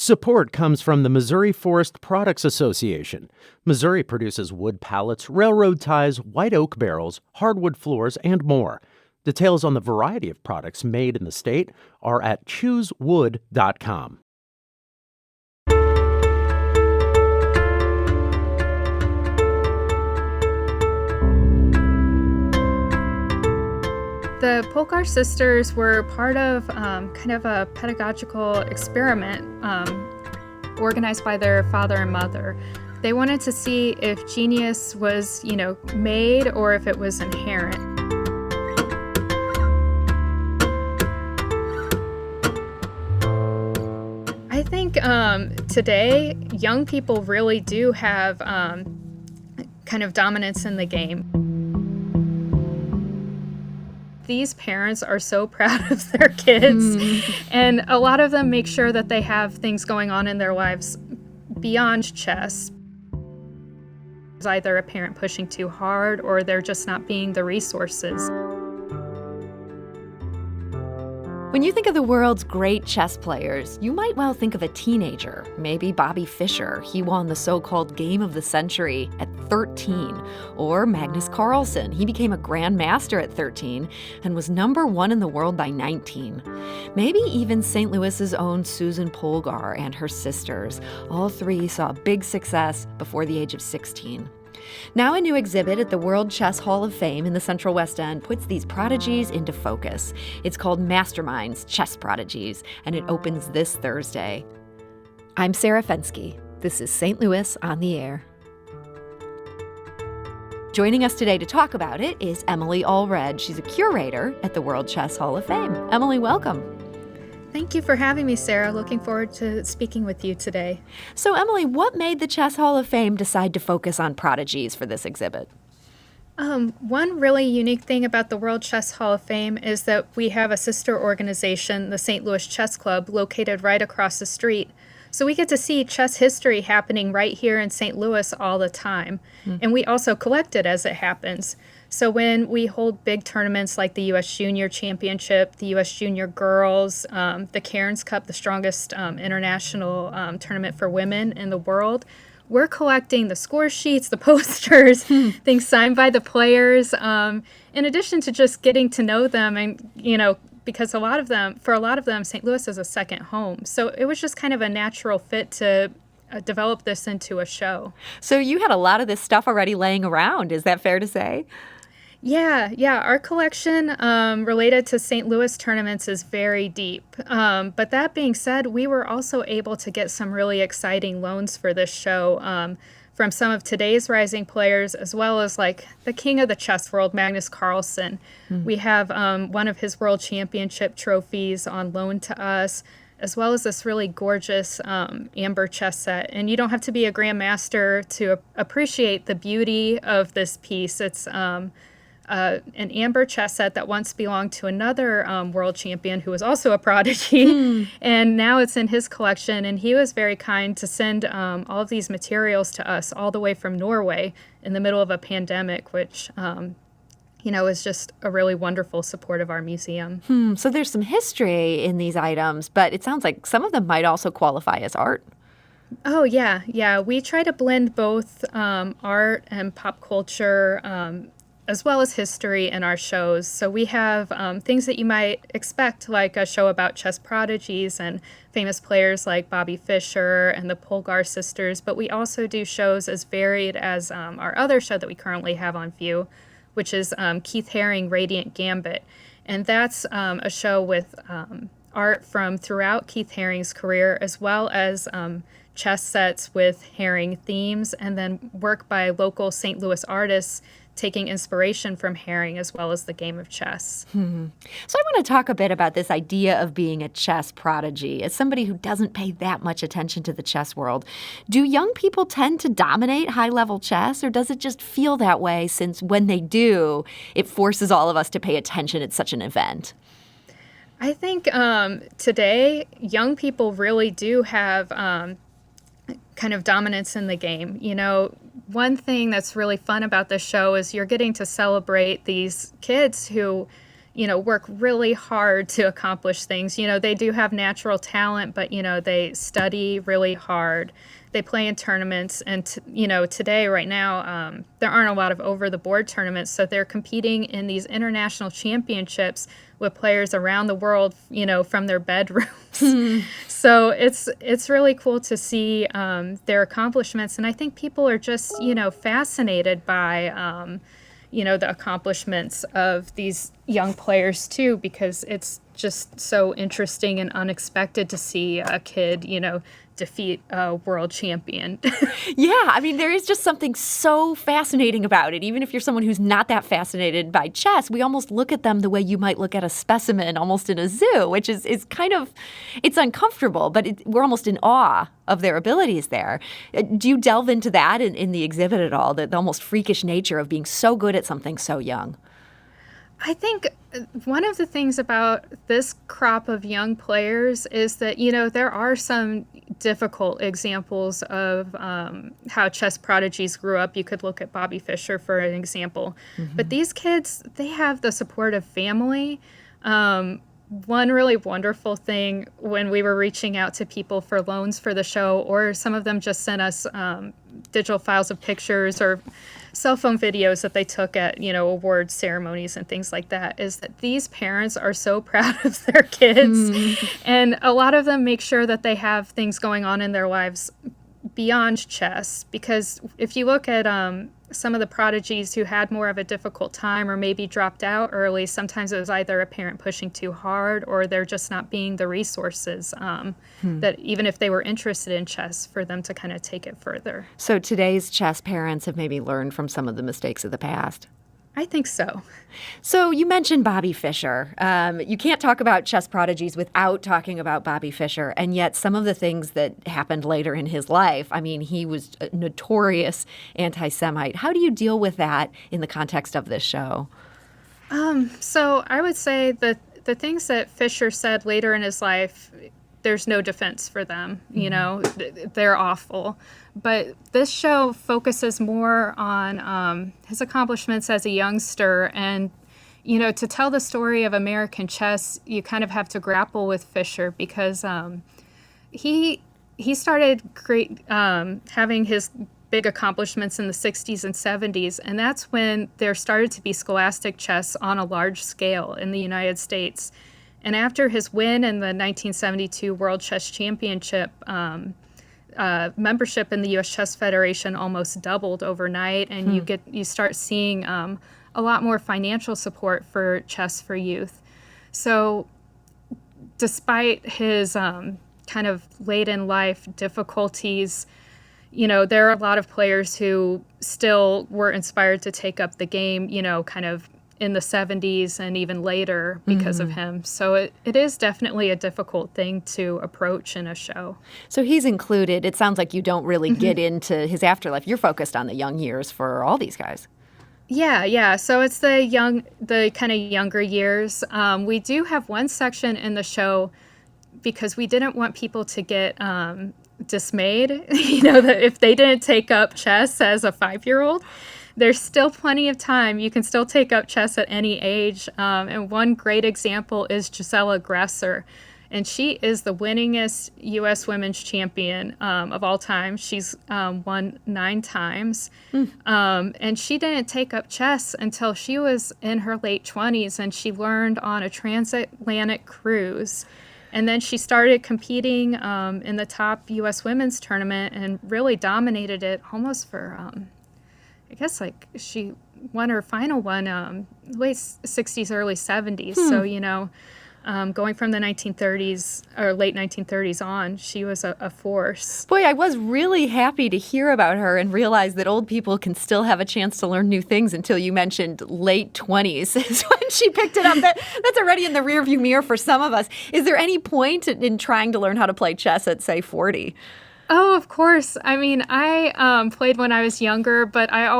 Support comes from the Missouri Forest Products Association. Missouri produces wood pallets, railroad ties, white oak barrels, hardwood floors, and more. Details on the variety of products made in the state are at choosewood.com. The Polgar sisters were part of kind of a pedagogical experiment organized by their father and mother. They wanted to see if genius was, made or if it was inherent. I think today, young people really do have kind of dominance in the game. These parents are so proud of their kids, and a lot of them make sure that they have things going on in their lives beyond chess. It's either a parent pushing too hard or they're just not being the resources. When you think of the world's great chess players, you might well think of a teenager, maybe Bobby Fischer. He won the so-called Game of the Century at 13. Or Magnus Carlsen. He became a grandmaster at 13 and was number 1 in the world by 19. Maybe even St. Louis's own Susan Polgar and her sisters. All three saw big success before the age of 16. Now a new exhibit at the World Chess Hall of Fame in the Central West End puts these prodigies into focus. It's called Masterminds, Chess Prodigies, and it opens this Thursday. I'm Sarah Fensky. This is St. Louis on the Air. Joining us today to talk about it is Emily Allred. She's a curator at the World Chess Hall of Fame. Emily, welcome. Thank you for having me, Sarah. Looking forward to speaking with you today. So, Emily, what made the Chess Hall of Fame decide to focus on prodigies for this exhibit? One really unique thing about the World Chess Hall of Fame is that we have a sister organization, the St. Louis Chess Club, located right across the street. So we get to see chess history happening right here in St. Louis all the time. And we also collect it as it happens. So when we hold big tournaments like the U.S. Junior Championship, the U.S. Junior Girls, the Cairns Cup, the strongest international tournament for women in the world, we're collecting the score sheets, the posters, things signed by the players, in addition to just getting to know them and, because for a lot of them, St. Louis is a second home. So it was just kind of a natural fit to develop this into a show. So you had a lot of this stuff already laying around. Is that fair to say? Yeah. Our collection related to St. Louis tournaments is very deep. But that being said, we were also able to get some really exciting loans for this show from some of today's rising players, as well as like the king of the chess world, Magnus Carlsen. We have one of his world championship trophies on loan to us, as well as this really gorgeous amber chess set. And you don't have to be a grandmaster to appreciate the beauty of this piece. It's an amber chess set that once belonged to another world champion who was also a prodigy, and now it's in his collection. And he was very kind to send all of these materials to us all the way from Norway in the middle of a pandemic, which is just a really wonderful support of our museum. So there's some history in these items, but it sounds like some of them might also qualify as art. Oh, yeah. We try to blend both art and pop culture as well as history in our shows. So we have things that you might expect, like a show about chess prodigies and famous players like Bobby Fischer and the Polgar sisters, but we also do shows as varied as our other show that we currently have on view, which is Keith Haring, Radiant Gambit. And that's a show with art from throughout Keith Haring's career, as well as chess sets with Haring themes, and then work by local St. Louis artists taking inspiration from Haring as well as the game of chess. So I want to talk a bit about this idea of being a chess prodigy. As somebody who doesn't pay that much attention to the chess world, do young people tend to dominate high-level chess, or does it just feel that way since when they do, it forces all of us to pay attention at such an event? I think today, young people really do have kind of dominance in the game. One thing that's really fun about this show is you're getting to celebrate these kids who, work really hard to accomplish things. They do have natural talent, but, they study really hard. They play in tournaments. And, today, right now, there aren't a lot of over-the-board tournaments. So they're competing in these international championships with players around the world, from their bedrooms. So it's really cool to see their accomplishments. And I think people are just, fascinated by the accomplishments of these young players too, because it's just so interesting and unexpected to see a kid, defeat a world champion. Yeah, I mean, there is just something so fascinating about it. Even if you're someone who's not that fascinated by chess, we almost look at them the way you might look at a specimen almost in a zoo, which is kind of, it's uncomfortable, but we're almost in awe of their abilities there. Do you delve into that in the exhibit at all, the almost freakish nature of being so good at something so young? I think one of the things about this crop of young players is that, there are some difficult examples of how chess prodigies grew up. You could look at Bobby Fischer for an example. Mm-hmm. But these kids, they have the support of family. One really wonderful thing when we were reaching out to people for loans for the show, or some of them just sent us digital files of pictures or cell phone videos that they took at, award ceremonies and things like that, is that these parents are so proud of their kids. And a lot of them make sure that they have things going on in their lives beyond chess. Because if you look at some of the prodigies who had more of a difficult time or maybe dropped out early, sometimes it was either a parent pushing too hard or they're just not being the resources that even if they were interested in chess, for them to kind of take it further. So today's chess parents have maybe learned from some of the mistakes of the past. I think so. So you mentioned Bobby Fischer. You can't talk about chess prodigies without talking about Bobby Fischer, and yet some of the things that happened later in his life, I mean, he was a notorious anti-Semite. How do you deal with that in the context of this show? So I would say that the things that Fischer said later in his life, there's no defense for them. They're awful. But this show focuses more on his accomplishments as a youngster. And, to tell the story of American chess, you kind of have to grapple with Fischer because he started having his big accomplishments in the 60s and 70s. And that's when there started to be scholastic chess on a large scale in the United States. And after his win in the 1972 World Chess Championship, membership in the U.S. Chess Federation almost doubled overnight, and you start seeing a lot more financial support for chess for youth. So, despite his kind of late in life difficulties, there are a lot of players who still were inspired to take up the game, kind of in the 70s and even later because of him. So it is definitely a difficult thing to approach in a show. So he's included. It sounds like you don't really get into his afterlife. You're focused on the young years for all these guys. Yeah. So it's the kind of younger years. We do have one section in the show because we didn't want people to get dismayed, that if they didn't take up chess as a 5-year-old. There's still plenty of time. You can still take up chess at any age. And one great example is Gisela Gresser. And she is the winningest U.S. women's champion of all time. She's won 9 times. And she didn't take up chess until she was in her late 20s. And she learned on a transatlantic cruise. And then she started competing in the top U.S. women's tournament and really dominated it almost for... I guess she won her final one late 60s, early 70s. So, going from the 1930s or late 1930s on, she was a force. Boy, I was really happy to hear about her and realize that old people can still have a chance to learn new things until you mentioned late 20s is when she picked it up. That's already in the rearview mirror for some of us. Is there any point in trying to learn how to play chess at, say, 40? Oh, of course. I mean, I played when I was younger, but I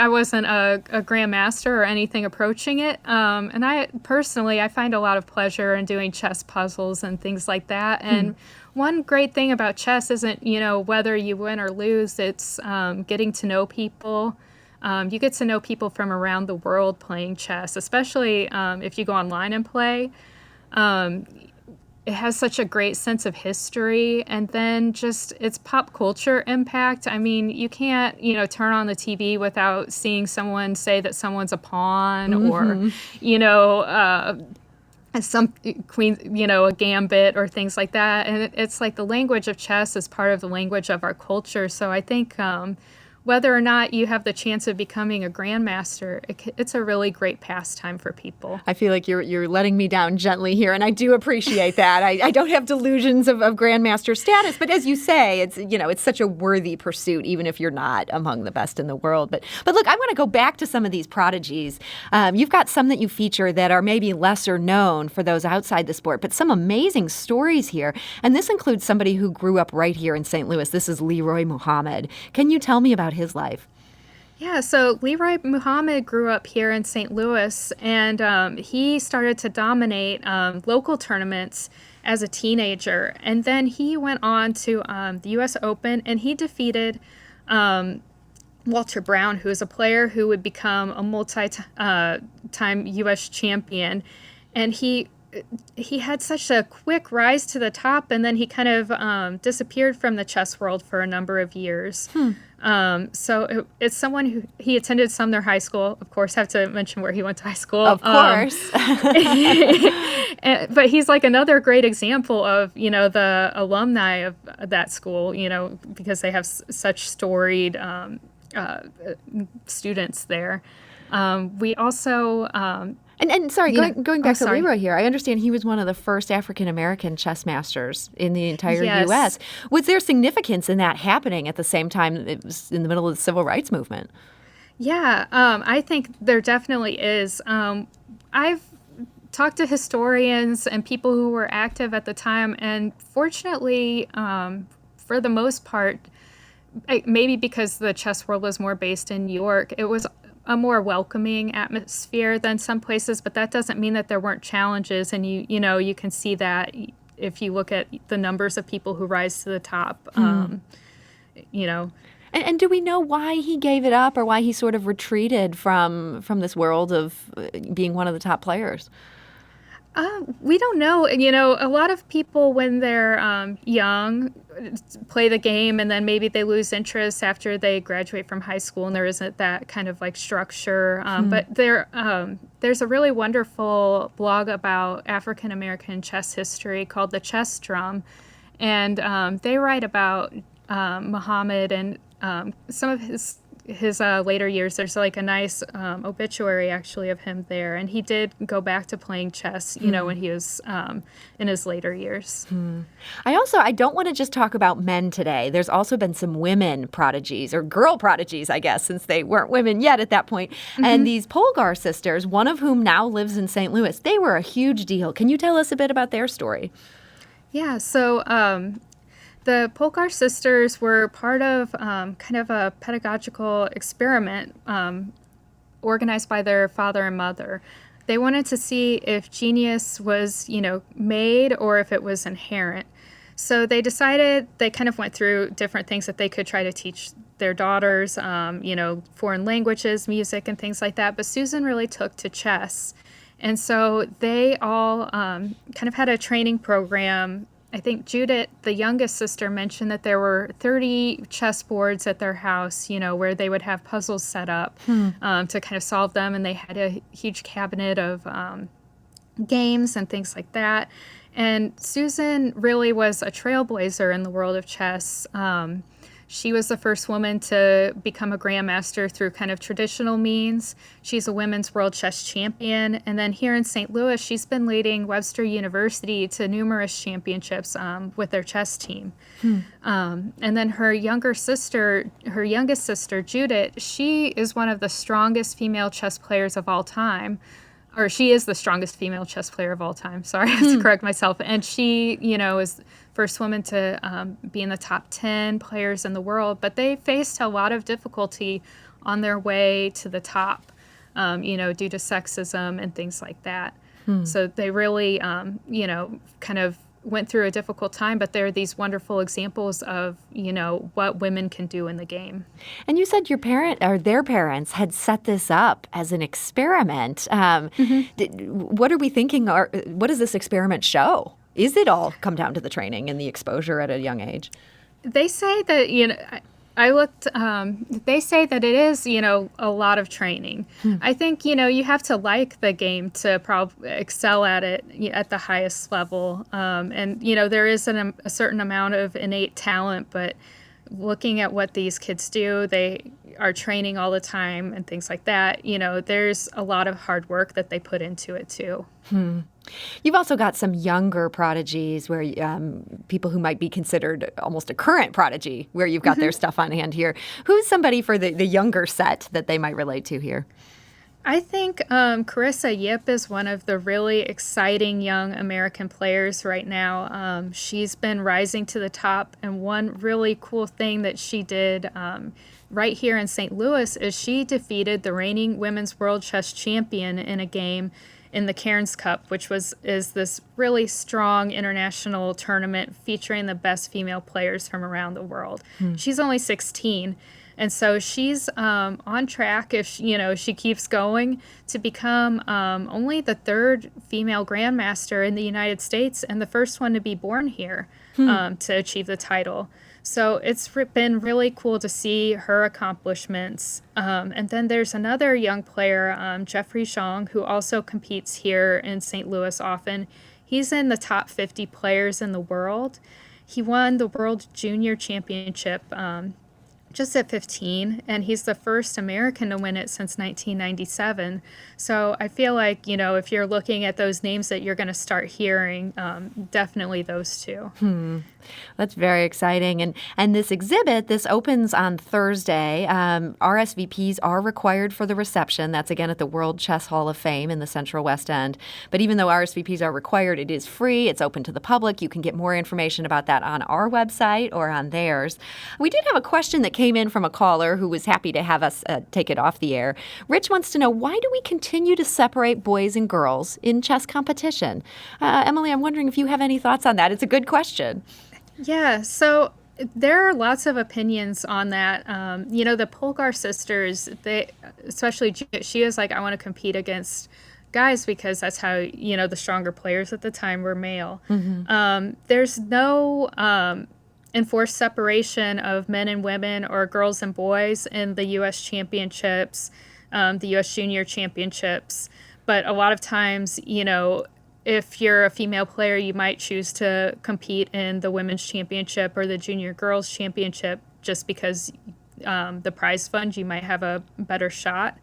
wasn't a grandmaster or anything approaching it. And I find a lot of pleasure in doing chess puzzles and things like that. And one great thing about chess isn't, whether you win or lose. It's getting to know people, You get to know people from around the world playing chess, especially if you go online and play. It has such a great sense of history, and then just its pop culture impact. I mean, you can't, turn on the TV without seeing someone say that someone's a pawn or, some queen, a gambit or things like that. And it's like the language of chess is part of the language of our culture. So I think whether or not you have the chance of becoming a grandmaster, it's a really great pastime for people. I feel like you're letting me down gently here, and I do appreciate that. I don't have delusions of grandmaster status, but as you say, it's such a worthy pursuit, even if you're not among the best in the world. But look, I want to go back to some of these prodigies. You've got some that you feature that are maybe lesser known for those outside the sport, but some amazing stories here. And this includes somebody who grew up right here in St. Louis. This is Leroy Muhammad. Can you tell me about his life? Yeah, so Leroy Muhammad grew up here in St. Louis, and he started to dominate local tournaments as a teenager. And then he went on to the U.S. Open, and he defeated Walter Brown, who is a player who would become a multi-time U.S. champion. And he had such a quick rise to the top, and then he kind of disappeared from the chess world for a number of years. So it's someone who he attended Sumner High School. Of course, have to mention where he went to high school. Of course. But he's like another great example of, the alumni of that school, because they have such storied students there. We also... And sorry, going back to Leroy here, I understand he was one of the first African-American chess masters in the entire U.S. Was there significance in that happening at the same time it was in the middle of the civil rights movement? Yeah, I think there definitely is. I've talked to historians and people who were active at the time, and fortunately, for the most part, maybe because the chess world was more based in New York, it was a more welcoming atmosphere than some places, but that doesn't mean that there weren't challenges. And you can see that if you look at the numbers of people who rise to the top. And do we know why he gave it up, or why he sort of retreated from this world of being one of the top players? We don't know. A lot of people when they're young play the game, and then maybe they lose interest after they graduate from high school, and there isn't that kind of like structure. But there's a really wonderful blog about African American chess history called The Chess Drum, and they write about Muhammad and some of his later years. There's like a nice obituary actually of him there, and he did go back to playing chess when he was in his later years. I don't want to just talk about men today. There's also been some women prodigies, or girl prodigies, I guess, since they weren't women yet at that point. And these Polgar sisters, one of whom now lives in St. Louis, they were a huge deal. Can you tell us a bit about their story? Yeah, so the Polgar sisters were part of kind of a pedagogical experiment organized by their father and mother. They wanted to see if genius was, made or if it was inherent. So they decided, they kind of went through different things that they could try to teach their daughters, foreign languages, music, and things like that. But Susan really took to chess. And so they all kind of had a training program. I think Judith, the youngest sister, mentioned that there were 30 chess boards at their house, where they would have puzzles set up to kind of solve them. And they had a huge cabinet of games and things like that. And Susan really was a trailblazer in the world of chess. She was the first woman to become a grandmaster through kind of traditional means. She's a women's world chess champion. And then here in St. Louis, she's been leading Webster University to numerous championships with their chess team. And then her youngest sister, Judith, she is one of the strongest female chess players of all time. Or she is the strongest female chess player of all time. Sorry, I have to correct myself. And she, is first woman to be in the top 10 players in the world. But they faced a lot of difficulty on their way to the top, due to sexism and things like that. So they really, kind of went through a difficult time, but they're these wonderful examples of, what women can do in the game. And you said their parents had set this up as an experiment. What are we thinking? What does this experiment show? Is it all come down to the training and the exposure at a young age? They say that, I looked, they say that it is, a lot of training. I think, you have to like the game to excel at it at the highest level. And, there is a certain amount of innate talent, but looking at what these kids do, they are training all the time and things like that. There's a lot of hard work that they put into it too. You've also got some younger prodigies where people who might be considered almost a current prodigy, where you've got their stuff on hand here. Who's somebody for the younger set that they might relate to here? I think Carissa Yip is one of the really exciting young American players right now. She's been rising to the top, and one really cool thing that she did right here in St. Louis is she defeated the reigning women's world chess champion in a game in the Cairns Cup, which is this really strong international tournament featuring the best female players from around the world. She's only 16, and so she's on track, if she keeps going, to become only the third female grandmaster in the United States and the first one to be born here to achieve the title. So it's been really cool to see her accomplishments. And then there's another young player, Jeffrey Zhang, who also competes here in St. Louis often. He's in the top 50 players in the world. He won the World Junior Championship just at 15, and he's the first American to win it since 1997. So I feel like, if you're looking at those names that you're going to start hearing, definitely those two. That's very exciting. And this exhibit, this opens on Thursday. RSVPs are required for the reception. That's, again, at the World Chess Hall of Fame in the Central West End. But even though RSVPs are required, it is free. It's open to the public. You can get more information about that on our website or on theirs. We did have a question that came in from a caller who was happy to have us take it off the air. Rich wants to know, why do we continue to separate boys and girls in chess competition? Emily, I'm wondering if you have any thoughts on that. It's a good question. Yeah, so there are lots of opinions on that. The Polgar sisters, especially she is like, I want to compete against guys because that's how, the stronger players at the time were male. There's no enforced separation of men and women or girls and boys in the U.S. championships, the U.S. junior championships. But a lot of times, if you're a female player, you might choose to compete in the women's championship or the junior girls championship just because the prize fund, you might have a better shot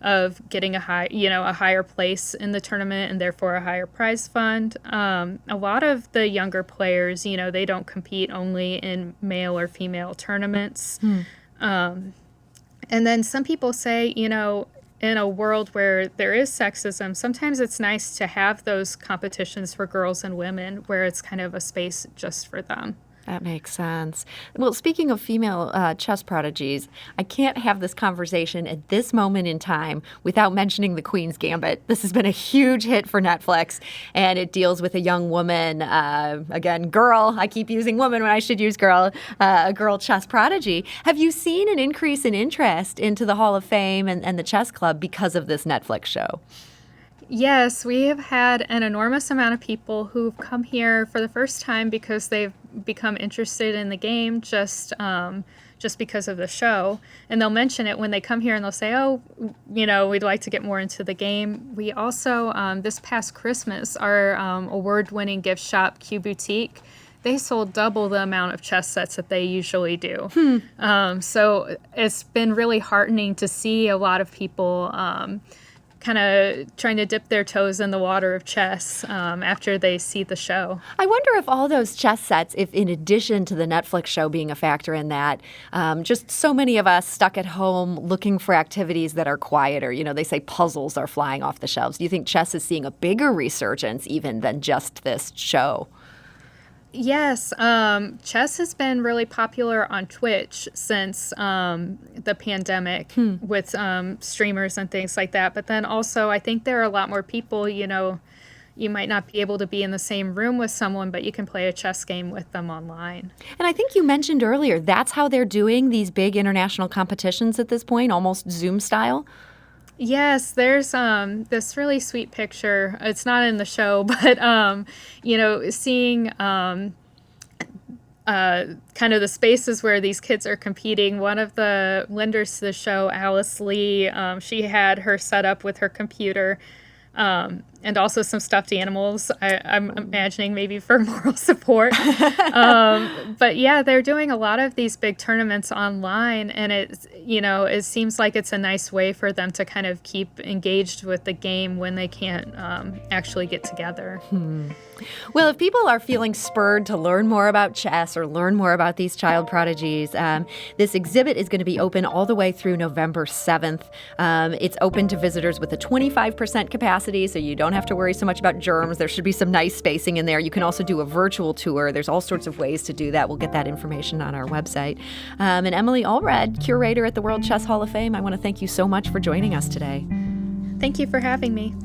of getting a higher place in the tournament and therefore a higher prize fund. A lot of the younger players, they don't compete only in male or female tournaments. And then some people say, in a world where there is sexism, sometimes it's nice to have those competitions for girls and women where it's kind of a space just for them. That makes sense. Well, speaking of female chess prodigies, I can't have this conversation at this moment in time without mentioning The Queen's Gambit. This has been a huge hit for Netflix, and it deals with a young woman, again, girl. I keep using woman when I should use girl, a girl chess prodigy. Have you seen an increase in interest into the Hall of Fame and the chess club because of this Netflix show? Yes, we have had an enormous amount of people who've come here for the first time because they've become interested in the game just because of the show. And they'll mention it when they come here and they'll say, oh, we'd like to get more into the game. We also, this past Christmas, our award-winning gift shop, Q Boutique, they sold double the amount of chess sets that they usually do. So it's been really heartening to see a lot of people kind of trying to dip their toes in the water of chess after they see the show. I wonder if all those chess sets, if in addition to the Netflix show being a factor in that, just so many of us stuck at home looking for activities that are quieter. They say puzzles are flying off the shelves. Do you think chess is seeing a bigger resurgence even than just this show? Yes, chess has been really popular on Twitch since the pandemic with streamers and things like that. But then also, I think there are a lot more people, you might not be able to be in the same room with someone, but you can play a chess game with them online. And I think you mentioned earlier, that's how they're doing these big international competitions at this point, almost Zoom style. Yes, there's this really sweet picture. It's not in the show, but seeing kind of the spaces where these kids are competing. One of the lenders to the show, Alice Lee, she had her set up with her computer. And also some stuffed animals, I'm imagining maybe for moral support. But yeah, they're doing a lot of these big tournaments online, and it seems like it's a nice way for them to kind of keep engaged with the game when they can't actually get together. Well, if people are feeling spurred to learn more about chess or learn more about these child prodigies, this exhibit is going to be open all the way through November 7th. It's open to visitors with a 25% capacity, so you don't have to worry so much about germs. There should be some nice spacing in there. You can also do a virtual tour. There's all sorts of ways to do that. We'll get that information on our website. And Emily Allred, curator at the World Chess Hall of Fame, I want to thank you so much for joining us today. Thank you for having me.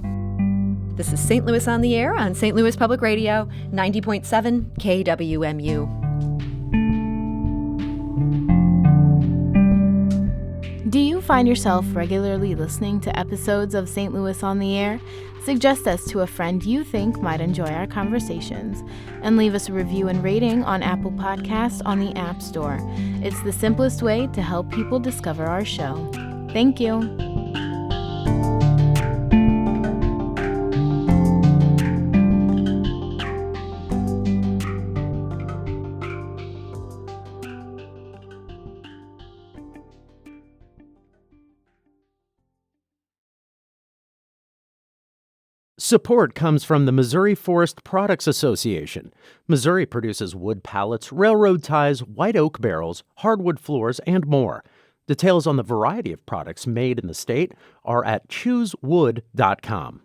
This is St. Louis on the Air on St. Louis Public Radio, 90.7 KWMU. Do you find yourself regularly listening to episodes of St. Louis on the Air? Suggest us to a friend you think might enjoy our conversations, and leave us a review and rating on Apple Podcasts on the App Store. It's the simplest way to help people discover our show. Thank you. Support comes from the Missouri Forest Products Association. Missouri produces wood pallets, railroad ties, white oak barrels, hardwood floors, and more. Details on the variety of products made in the state are at choosewood.com.